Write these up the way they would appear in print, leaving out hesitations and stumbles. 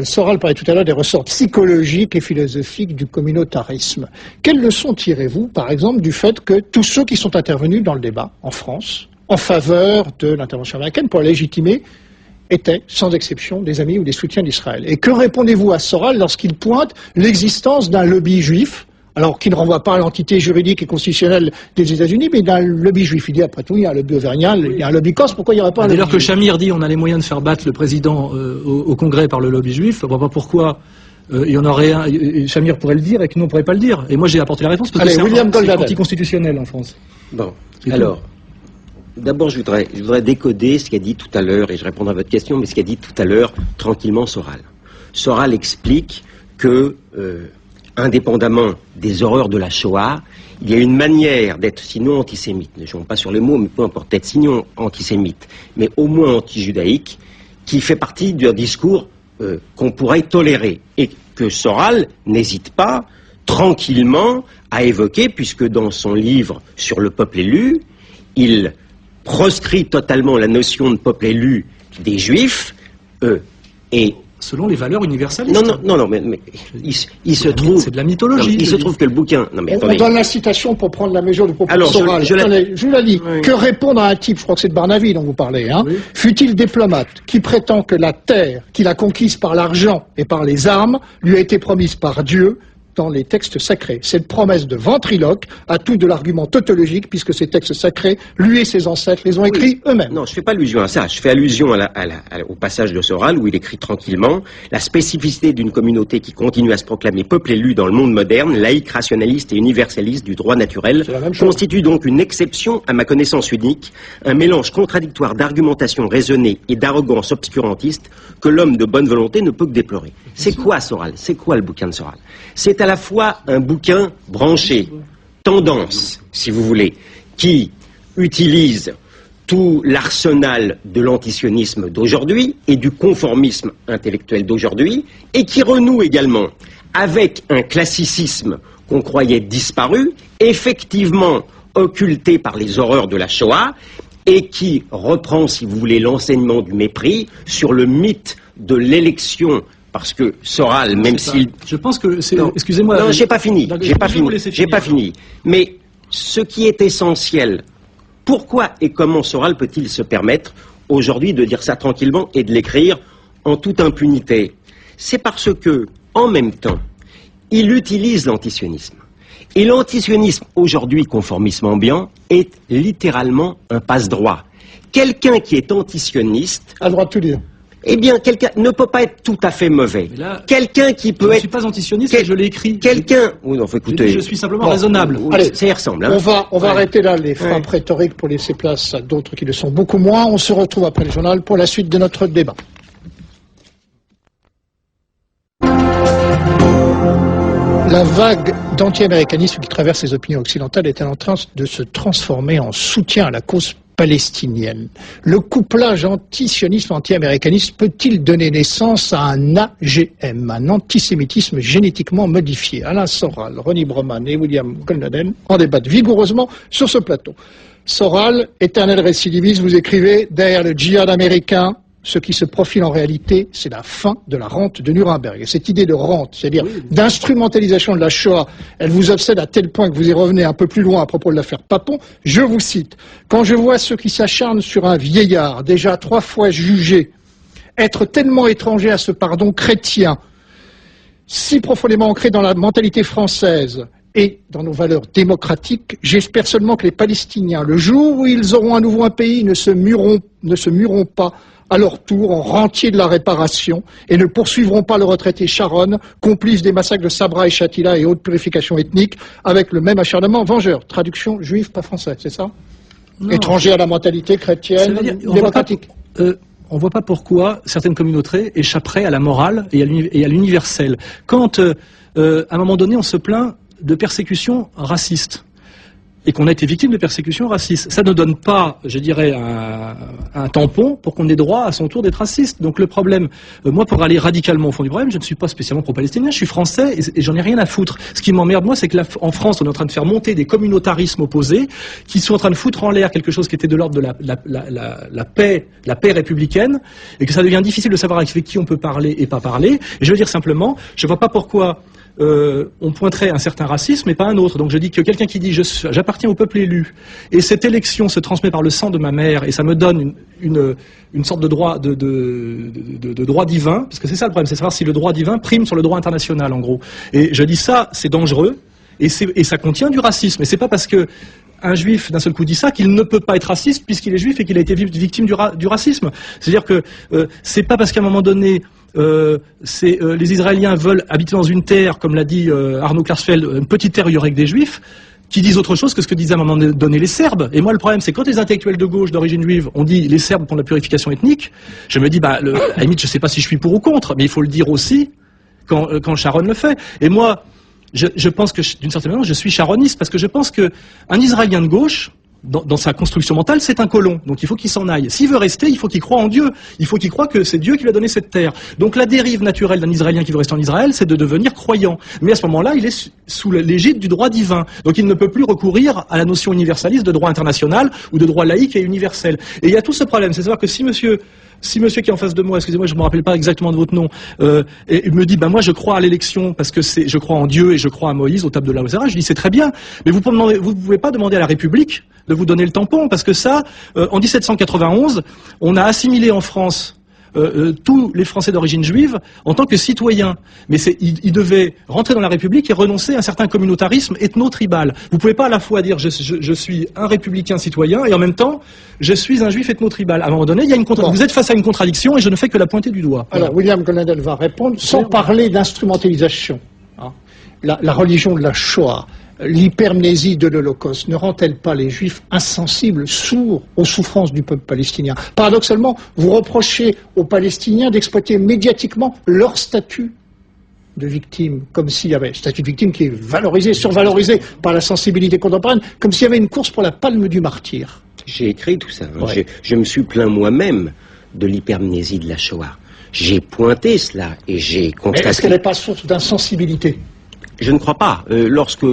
Soral parlait tout à l'heure des ressorts psychologiques et philosophiques du communautarisme. Quelles leçons tirez-vous, par exemple, du fait que tous ceux qui sont intervenus dans le débat en France, en faveur de l'intervention américaine pour la légitimer, étaient, sans exception, des amis ou des soutiens d'Israël? Et que répondez-vous à Soral lorsqu'il pointe l'existence d'un lobby juif, alors qui ne renvoie pas à l'entité juridique et constitutionnelle des États-Unis, mais d'un lobby juif? Il dit, après tout, il y a un lobby auvergnat, il y a un lobby corse, pourquoi il n'y aurait pas un lobby juif? Dès lors que Shamir dit on a les moyens de faire battre le président au Congrès par le lobby juif, je ne vois pas pourquoi il y en aurait un, Shamir pourrait le dire et que nous on ne pourrait pas le dire. Et moi j'ai apporté la réponse parce que c'est anticonstitutionnel en France. Bon, alors, d'abord je voudrais décoder ce qu'a dit tout à l'heure, et je répondrai à votre question, mais ce qu'a dit tout à l'heure tranquillement Soral. Soral explique que indépendamment des horreurs de la Shoah, il y a une manière d'être sinon antisémite, ne jouons pas sur les mots, mais peu importe, d'être sinon antisémite, mais au moins anti-judaïque, qui fait partie d'un discours qu'on pourrait tolérer, et que Soral n'hésite pas tranquillement à évoquer, puisque dans son livre sur le peuple élu, il proscrit totalement la notion de peuple élu des Juifs, et selon les valeurs universalistes. Non, mais il se trouve... C'est de la mythologie. Il se trouve que le bouquin... Non, mais on donne la citation pour prendre la mesure du propos de Soral. Je vous la lis. Oui. Que répondre à un type, je crois que c'est de Barnaby dont vous parlez, hein, oui. Fut-il diplomate, qui prétend que la terre qu'il a conquise par l'argent et par les armes lui a été promise par Dieu dans les textes sacrés. Cette promesse de ventriloque a tout de l'argument tautologique, puisque ces textes sacrés, lui et ses ancêtres les ont écrits eux-mêmes. Non, je ne fais pas allusion à ça. Je fais allusion au passage de Soral où il écrit tranquillement « La spécificité d'une communauté qui continue à se proclamer peuple élu dans le monde moderne, laïque, rationaliste et universaliste du droit naturel, constitue donc une exception à ma connaissance unique, un mélange contradictoire d'argumentation raisonnée et d'arrogance obscurantiste que l'homme de bonne volonté ne peut que déplorer. » C'est quoi Soral? C'est quoi le bouquin de Soral? C'est à la fois un bouquin branché, tendance, si vous voulez, qui utilise tout l'arsenal de l'antisionisme d'aujourd'hui et du conformisme intellectuel d'aujourd'hui, et qui renoue également avec un classicisme qu'on croyait disparu, effectivement occulté par les horreurs de la Shoah, et qui reprend, si vous voulez, l'enseignement du mépris sur le mythe de l'élection. Parce que Soral, même s'il... Je pense que c'est... Excusez-moi... Non, j'ai pas fini. J'ai pas fini. Mais ce qui est essentiel, pourquoi et comment Soral peut-il se permettre aujourd'hui de dire ça tranquillement et de l'écrire en toute impunité? C'est parce que, en même temps, il utilise l'antisionisme. Et l'antisionisme, aujourd'hui, conformisme ambiant, est littéralement un passe-droit. Quelqu'un qui est antisioniste... a le droit de tout dire. Eh bien, quelqu'un ne peut pas être tout à fait mauvais. Quelqu'un qui peut être... Je ne suis pas antisioniste, je l'ai écrit. Quelqu'un... Oui, non, écoutez... Je suis simplement raisonnable. Allez, ça y ressemble. Hein. On va arrêter là les frappes rhétoriques pour laisser place à d'autres qui le sont beaucoup moins. On se retrouve après le journal pour la suite de notre débat. La vague d'anti-américanisme qui traverse les opinions occidentales est en train de se transformer en soutien à la cause palestinienne. Le couplage anti-sionisme, anti-américanisme peut-il donner naissance à un AGM, un antisémitisme génétiquement modifié? Alain Soral, Ronnie Broman et William Goldnadel en débattent vigoureusement sur ce plateau. Soral, éternel récidiviste, vous écrivez, derrière le djihad américain, ce qui se profile en réalité, c'est la fin de la rente de Nuremberg. Et cette idée de rente, c'est-à-dire d'instrumentalisation de la Shoah, elle vous obsède à tel point que vous y revenez un peu plus loin à propos de l'affaire Papon. Je vous cite, « Quand je vois ceux qui s'acharnent sur un vieillard, déjà 3 fois jugé, être tellement étranger à ce pardon chrétien, si profondément ancré dans la mentalité française et dans nos valeurs démocratiques, j'espère seulement que les Palestiniens, le jour où ils auront à nouveau un pays, ne se mueront pas à leur tour en rentiers de la réparation et ne poursuivront pas le retraité Sharon, complice des massacres de Sabra et Shatila et autres purifications ethniques, avec le même acharnement vengeur. Traduction juif, pas français, c'est ça? Non. Étranger à la mentalité chrétienne, démocratique. On ne voit pas pourquoi certaines communautés échapperaient à la morale et à l'universel. Quand, à un moment donné, on se plaint de persécutions racistes, et qu'on a été victime de persécutions racistes. Ça ne donne pas, je dirais, un tampon pour qu'on ait droit à son tour d'être raciste. Donc le problème, moi pour aller radicalement au fond du problème, je ne suis pas spécialement pro-palestinien, je suis français et j'en ai rien à foutre. Ce qui m'emmerde moi, c'est que en France, on est en train de faire monter des communautarismes opposés qui sont en train de foutre en l'air quelque chose qui était de l'ordre de la paix républicaine, et que ça devient difficile de savoir avec qui on peut parler et pas parler. Et je veux dire simplement, je vois pas pourquoi on pointerait un certain racisme et pas un autre. Donc je dis que quelqu'un qui dit j'appartiens au peuple élu et cette élection se transmet par le sang de ma mère et ça me donne une sorte de droit de droit divin, parce que c'est ça le problème, c'est savoir si le droit divin prime sur le droit international en gros. Et je dis ça, c'est dangereux et ça contient du racisme. Et c'est pas parce que un juif d'un seul coup dit ça qu'il ne peut pas être raciste puisqu'il est juif et qu'il a été victime du racisme. C'est-à-dire que c'est pas parce qu'à un moment donné les Israéliens veulent habiter dans une terre, comme l'a dit Arnaud Klarsfeld, une petite terre où il y aurait que des juifs, qui disent autre chose que ce que disaient à un moment donné les Serbes. Et moi, le problème, c'est quand les intellectuels de gauche d'origine juive ont dit les Serbes pour la purification ethnique, je me dis, à la limite, je sais pas si je suis pour ou contre, mais il faut le dire aussi quand Sharon le fait. Et moi, je pense que, d'une certaine manière, je suis sharoniste, parce que je pense que un Israélien de gauche, dans sa construction mentale, c'est un colon. Donc il faut qu'il s'en aille. S'il veut rester, il faut qu'il croie en Dieu. Il faut qu'il croie que c'est Dieu qui lui a donné cette terre. Donc la dérive naturelle d'un Israélien qui veut rester en Israël, c'est de devenir croyant. Mais à ce moment-là, il est sous l'égide du droit divin. Donc il ne peut plus recourir à la notion universaliste de droit international ou de droit laïque et universel. Et il y a tout ce problème. C'est à dire que si monsieur qui est en face de moi, excusez-moi, je ne me rappelle pas exactement de votre nom, et me dit, moi je crois à l'élection parce que je crois en Dieu et je crois à Moïse, au table de Laozera, je dis c'est très bien, mais vous ne pouvez pas demander à la République de vous donner le tampon, parce que ça, en 1791, on a assimilé en France tous les Français d'origine juive en tant que citoyens. Mais ils devaient rentrer dans la République et renoncer à un certain communautarisme ethno-tribal. Vous ne pouvez pas à la fois dire je suis un républicain citoyen et en même temps je suis un juif ethno-tribal. À un moment donné, il y a vous êtes face à une contradiction et je ne fais que la pointer du doigt. Alors voilà. William Goldnadel va répondre sans parler d'instrumentalisation. La religion de la Shoah, l'hypermnésie de l'Holocauste ne rend-elle pas les Juifs insensibles, sourds aux souffrances du peuple palestinien? Paradoxalement, vous reprochez aux Palestiniens d'exploiter médiatiquement leur statut de victime, comme s'il y avait un statut de victime qui est valorisé, survalorisé par la sensibilité contemporaine, comme s'il y avait une course pour la palme du martyr. J'ai écrit tout ça. Ouais. Je me suis plaint moi-même de l'hypermnésie de la Shoah. J'ai pointé cela et j'ai constaté... Mais est-ce qu'elle n'est pas source d'insensibilité? Je ne crois pas. Lorsque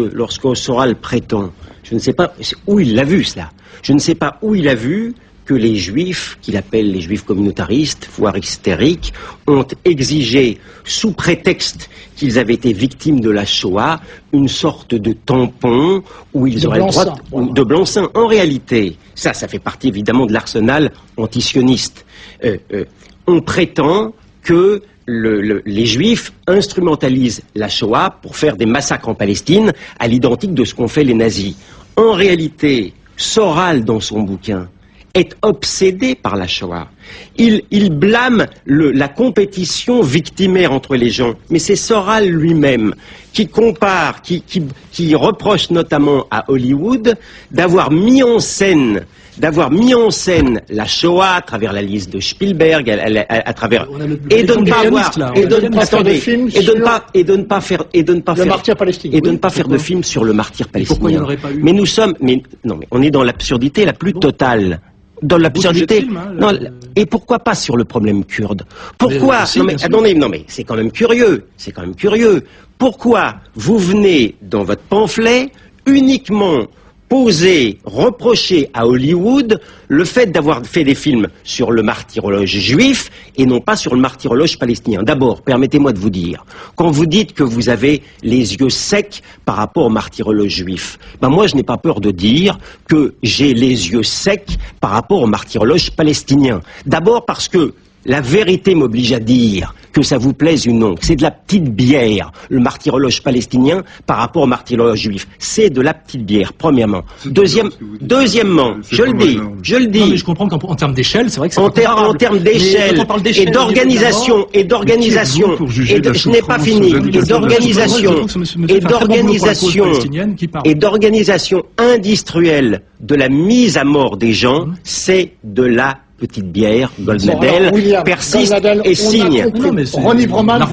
Soral prétend, je ne sais pas où il l'a vu cela. Je ne sais pas où il a vu que les Juifs, qu'il appelle les Juifs communautaristes, voire hystériques, ont exigé, sous prétexte qu'ils avaient été victimes de la Shoah, une sorte de tampon où ils auraient le droit de blanc-seing. En réalité, ça fait partie évidemment de l'arsenal antisioniste. On prétend que les Juifs instrumentalisent la Shoah pour faire des massacres en Palestine à l'identique de ce qu'ont fait les nazis. En réalité, Soral, dans son bouquin, est obsédé par la Shoah. Il blâme la compétition victimaire entre les gens. Mais c'est Soral lui-même qui compare, qui reproche notamment à Hollywood d'avoir mis en scène la Shoah à travers la liste de Spielberg, à travers et de ne pas faire de film sur le martyr palestinien. Mais nous sommes, on est dans l'absurdité la plus totale. Dans l'absurdité. Et pourquoi pas sur le problème kurde? Pourquoi? Mais c'est quand même curieux. C'est quand même curieux. Pourquoi vous venez dans votre pamphlet uniquement reprocher à Hollywood le fait d'avoir fait des films sur le martyrologe juif et non pas sur le martyrologe palestinien. D'abord, permettez-moi de vous dire, quand vous dites que vous avez les yeux secs par rapport au martyrologe juif, moi je n'ai pas peur de dire que j'ai les yeux secs par rapport au martyrologe palestinien. D'abord parce que la vérité m'oblige à dire, que ça vous plaise ou non, c'est de la petite bière, le martyrologe palestinien par rapport au martyrologe juif. C'est de la petite bière, premièrement. Deuxièmement, je le dis. Non, mais je comprends qu'en termes d'échelle, c'est vrai que c'est en termes d'échelle et d'organisation, je n'ai pas fini, et d'organisation industrielle de la mise à mort des gens, c'est de la petite bière. Goldnadel persiste et signe. Ronnie Broman